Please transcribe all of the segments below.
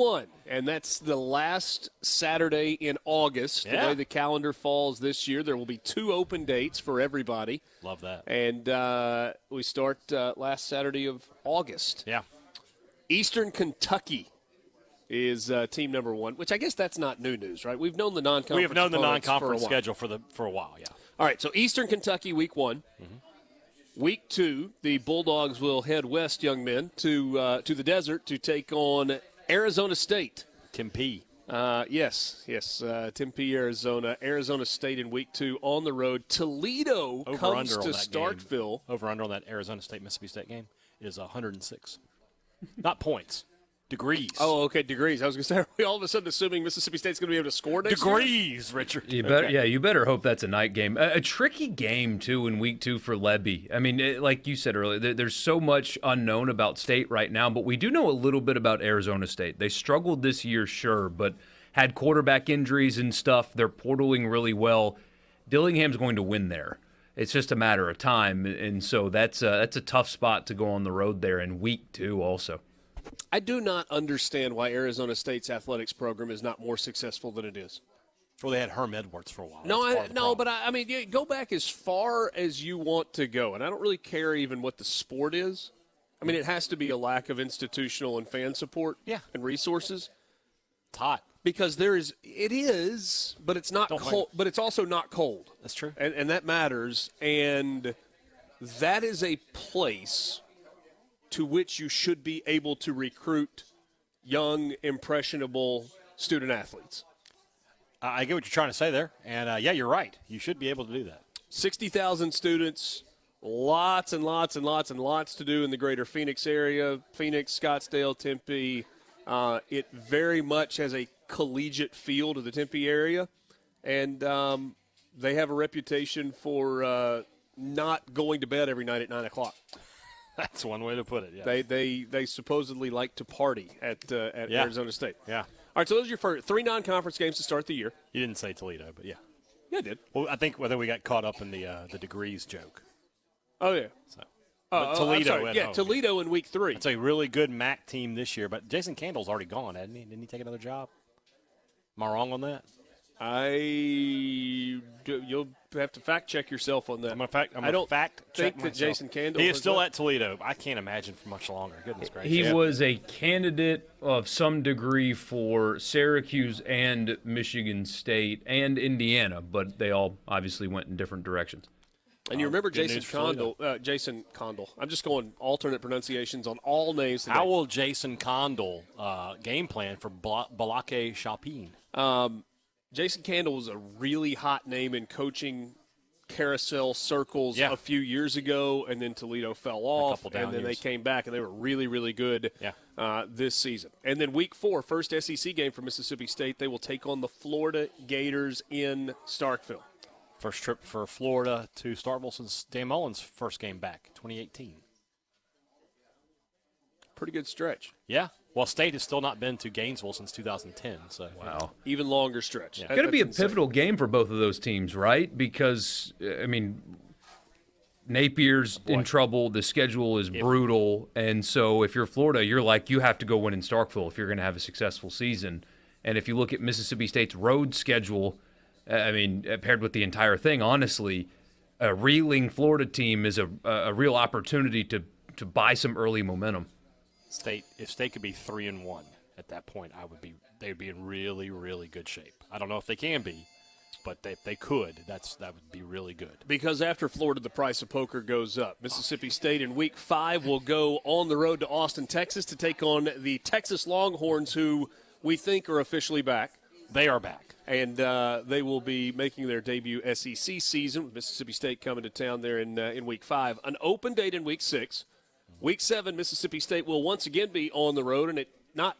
1, and that's the last Saturday in August. The way the calendar falls this year, there will be 2 open dates for everybody. Love that. And we start last Saturday of August. Yeah. Eastern Kentucky is team number 1, which I guess that's not new news, right? We've known the non-conference. We have known the non-conference schedule for a while, yeah. All right, so Eastern Kentucky, week 1. Week 2, the Bulldogs will head west, young men, to the desert to take on Arizona State. Tempe. Yes. Tempe, Arizona. Arizona State in week 2 on the road. Toledo comes to Starkville. Over-under on that Arizona State-Mississippi State game is 106. Not points. Degrees. Oh, okay, degrees. I was going to say, are we all of a sudden assuming Mississippi State's going to be able to score next Degrees, Richard. You better hope that's a night game. A tricky game, too, in week 2 for Lebby. I mean, like you said earlier, there's so much unknown about State right now, but we do know a little bit about Arizona State. They struggled this year, sure, but had quarterback injuries and stuff. They're portaling really well. Dillingham's going to win there. It's just a matter of time, and so that's a tough spot to go on the road there in week 2 also. I do not understand why Arizona State's athletics program is not more successful than it is. Well, they had Herm Edwards for a while. But I mean, go back as far as you want to go, and I don't really care even what the sport is. I mean, it has to be a lack of institutional and fan support and resources. It's hot. Because it is, but it's not cold. But it's also not cold. That's true, and that matters. And that is a place to which you should be able to recruit young, impressionable student athletes. I get what you're trying to say there, and you're right. You should be able to do that. 60,000 students, lots and lots and lots and lots to do in the greater Phoenix area. Phoenix, Scottsdale, Tempe. It very much has a collegiate feel to the Tempe area, and they have a reputation for not going to bed every night at 9 o'clock. That's one way to put it. Yeah. They supposedly like to party at Arizona State. Yeah. All right, so those are your first 3 non-conference games to start the year. You didn't say Toledo, but yeah. Yeah, I did. Well, I think whether we got caught up in the degrees joke. Oh yeah. So. Toledo. Toledo in week 3. It's a really good MAC team this year, but Jason Candle's already gone, hasn't he? Didn't he take another job? Am I wrong on that? You'll have to fact check yourself on that. I don't think check that Jason Candle. He is still at Toledo. I can't imagine for much longer. Goodness gracious. He was a candidate of some degree for Syracuse and Michigan State and Indiana, but they all obviously went in different directions. And you remember Jason Condell. I'm just going alternate pronunciations on all names today. How will Jason Condell game plan for Balake Chapin? Jason Candle was a really hot name in coaching carousel circles a few years ago, and then Toledo fell off, and then they came back, and they were really, really good this season. And then week 4, first SEC game for Mississippi State, they will take on the Florida Gators in Starkville. First trip for Florida to Starkville since Dan Mullen's first game back, 2018. Pretty good stretch. Yeah. Well, State has still not been to Gainesville since 2010. So wow, even longer stretch. Yeah. It's going to be a pivotal game for both of those teams, right? Because I mean, Napier's in trouble. The schedule is brutal, and so if you're Florida, you're like you have to go win in Starkville if you're going to have a successful season. And if you look at Mississippi State's road schedule, I mean, paired with the entire thing, honestly, a reeling Florida team is a real opportunity to buy some early momentum. If State could be 3-1 at that point, they would be in really, really good shape. I don't know if they can be, but if they could, that would be really good. Because after Florida, the price of poker goes up. Mississippi State in week 5 will go on the road to Austin, Texas to take on the Texas Longhorns, who we think are officially back. They are back. And they will be making their debut SEC season with Mississippi State coming to town there in week 5. An open date in week 6. Week 7, Mississippi State will once again be on the road, and it's not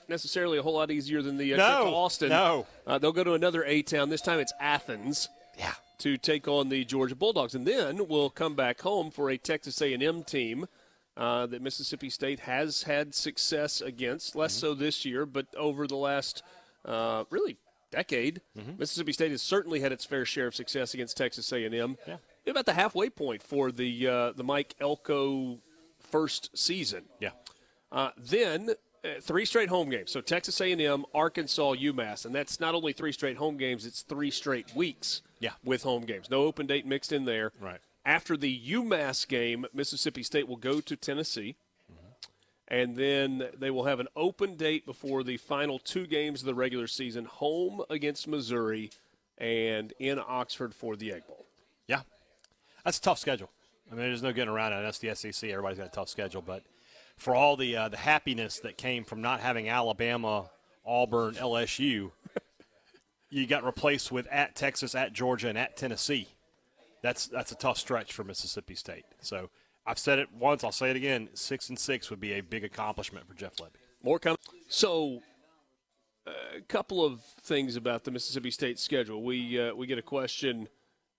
necessarily a whole lot easier than the trip to Austin. No. They'll go to another A-town. This time it's Athens. Yeah. To take on the Georgia Bulldogs. And then we'll come back home for a Texas A&M team that Mississippi State has had success against, less so this year, but over the last really decade, Mississippi State has certainly had its fair share of success against Texas A&M. Yeah. About the halfway point for the Mike Elko first season. Yeah. Then 3 straight home games. So Texas A&M, Arkansas, UMass, and that's not only 3 straight home games, it's 3 straight weeks with home games. No open date mixed in there. Right. After the UMass game, Mississippi State will go to Tennessee, and then they will have an open date before the final 2 games of the regular season, home against Missouri and in Oxford for the Egg Bowl. Yeah. That's a tough schedule. I mean, there's no getting around it. That's the SEC. Everybody's got a tough schedule. But for all the happiness that came from not having Alabama, Auburn, LSU, you got replaced with at Texas, at Georgia, and at Tennessee. That's a tough stretch for Mississippi State. So I've said it once. I'll say it again. 6-6 would be a big accomplishment for Jeff Lebby. More coming. So a couple of things about the Mississippi State schedule. We get a question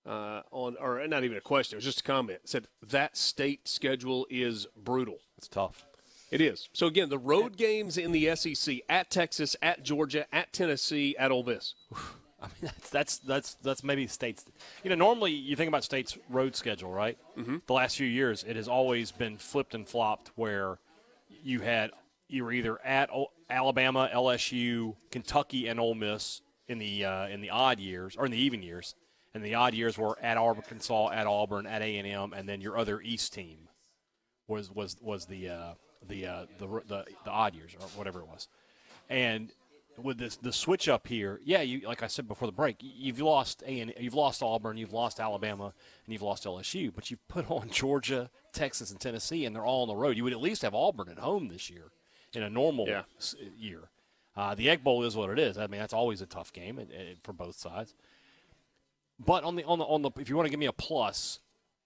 or not even a question. It was just a comment. It said that state schedule is brutal. It's tough. It is. So, again, the road games in the SEC, at Texas, at Georgia, at Tennessee, at Ole Miss. I mean, that's maybe State's. Normally you think about State's road schedule, right? Mm-hmm. The last few years, it has always been flipped and flopped where you were either at Alabama, LSU, Kentucky, and Ole Miss in the odd years or in the even years. And the odd years were at Arkansas, at Auburn, at A&M, and then your other East team was the odd years or whatever it was. And with the switch up here, like I said before the break, you've lost Auburn, you've lost Alabama, and you've lost LSU, but you put on Georgia, Texas, and Tennessee, and they're all on the road. You would at least have Auburn at home this year in a normal year. The Egg Bowl is what it is. I mean, that's always a tough game for both sides. But on the if you want to give me a plus,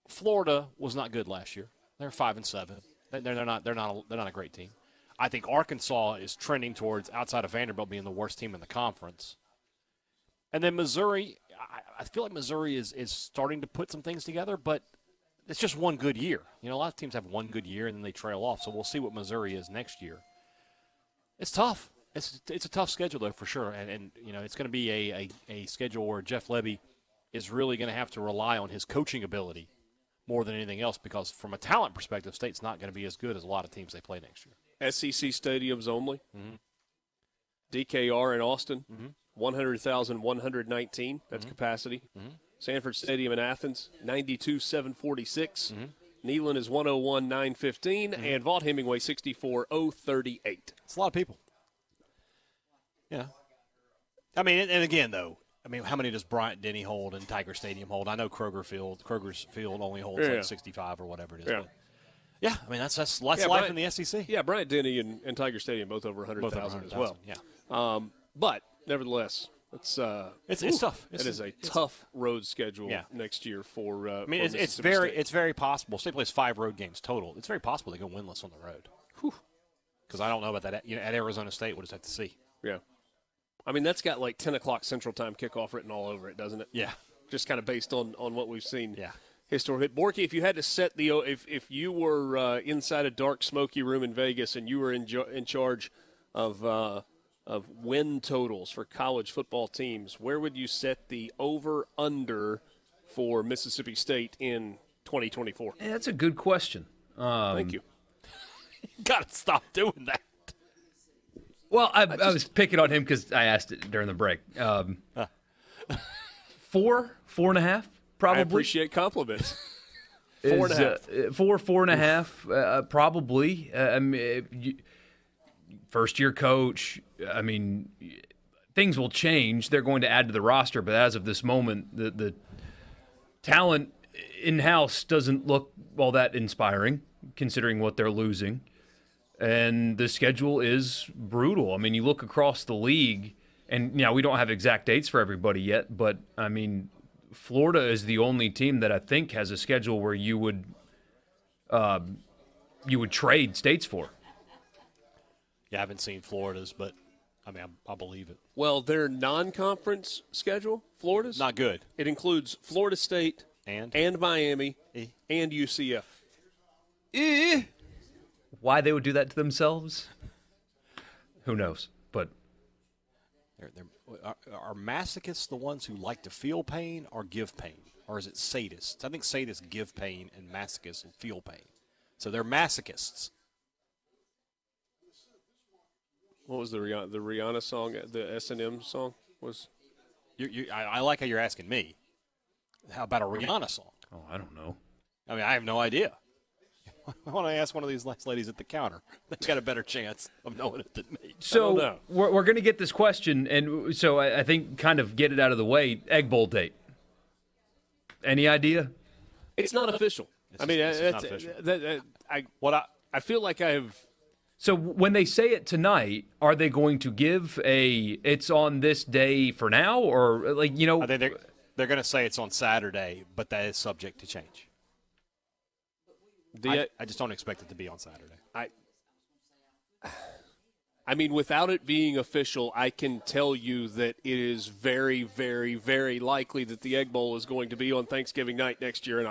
Florida was not good last year. They're 5-7. They're not a great team. I think Arkansas is trending towards, outside of Vanderbilt, being the worst team in the conference. And then Missouri, I feel like Missouri is starting to put some things together, but it's just one good year. A lot of teams have one good year and then they trail off. So we'll see what Missouri is next year. It's tough. It's a tough schedule though for sure, and it's going to be a schedule where Jeff Lebby is really going to have to rely on his coaching ability more than anything else, because from a talent perspective, State's not going to be as good as a lot of teams they play next year. SEC stadiums only. Mm-hmm. DKR in Austin, 100,119. That's capacity. Mm-hmm. Sanford Stadium in Athens, 92,746. Neyland is 101,915, and Vaught Hemingway 64,038. It's a lot of people. Yeah. I mean, and again, though, how many does Bryant Denny hold and Tiger Stadium hold? I know Kroger's Field only holds like 65 or whatever it is. Yeah. I mean, that's life in the SEC. Yeah, Bryant Denny and Tiger Stadium both over 100,000 as well. Yeah. But nevertheless, it's tough. It is a tough road schedule next year for. It's very possible. State plays 5 road games total. It's very possible they go winless on the road. Because I don't know about that. At Arizona State, we'll just have to see. Yeah. I mean, that's got like 10 o'clock Central Time kickoff written all over it, doesn't it? Yeah. Just kind of based on what we've seen. Yeah. Historically. Borky, if you had to set if you were inside a dark, smoky room in Vegas and you were in charge of win totals for college football teams, where would you set the over/under for Mississippi State in 2024? Yeah, that's a good question. Thank you. Got to stop doing that. Well, I was picking on him because I asked it during the break. 4.5, probably. I appreciate compliments. 4.5. 4.5, probably. First-year coach. I mean, things will change. They're going to add to the roster, but as of this moment, the talent in-house doesn't look all that inspiring, considering what they're losing. And the schedule is brutal. I mean, you look across the league, and we don't have exact dates for everybody yet, but, I mean, Florida is the only team that I think has a schedule where you would trade states for. Yeah, I haven't seen Florida's, but, I mean, I believe it. Well, their non-conference schedule, Florida's? Not good. It includes Florida State and Miami and UCF. Why they would do that to themselves, who knows? But are masochists the ones who like to feel pain or give pain? Or is it sadists? I think sadists give pain and masochists feel pain. So they're masochists. What was the Rihanna song? The S&M song was. I like how you're asking me. How about a Rihanna song? Oh, I don't know. I mean, I have no idea. I want to ask one of these nice ladies at the counter. They've got a better chance of knowing it than me. So we're going to get this question, and so I think kind of get it out of the way. Egg Bowl date. Any idea? It's not official. I feel like I've. So when they say it tonight, are they going to give it's on this day for now, or like they're going to say it's on Saturday, but that is subject to change. I just don't expect it to be on Saturday. I mean, without it being official, I can tell you that it is very, very, very likely that the Egg Bowl is going to be on Thanksgiving night next year in October.